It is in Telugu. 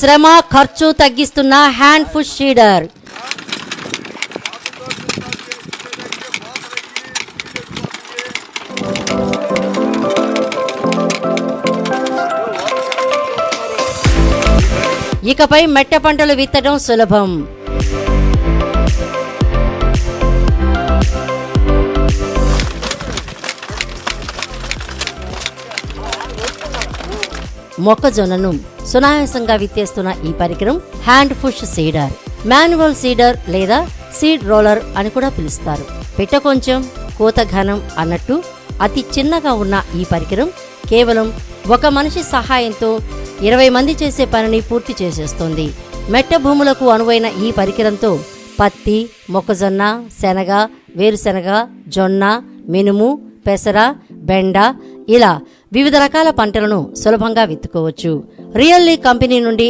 శ్రమ ఖర్చు తగ్గిస్తున్న హ్యాండ్ పుష్ సీడర్. ఇకపై మెట్ట పంటలు విత్తడం సులభం. మొక్కజొన్నను సునాయాసంగా విత్తేస్తున్న ఈ పరికరం hand push seeder. Manual seeder లేదా సీడ్ రోలర్ అని కూడా పిలుస్తారు. పిట్ట కొంచెం కోత ఘనం అన్నట్టు అతి చిన్నగా ఉన్న ఈ పరికరం కేవలం ఒక మనిషి సహాయంతో 20 మంది చేసే పనిని పూర్తి చేసేస్తుంది. మెట్ట భూములకు అనువైన ఈ పరికరంతో పత్తి, మొక్కజొన్న, శనగ, వేరుశెనగ, జొన్న, మినుము, పెసర, బెండ ఇలా వివిధ రకాల పంటలను సులభంగా విత్తుకోవచ్చు. రియల్లీ కంపెనీ నుండి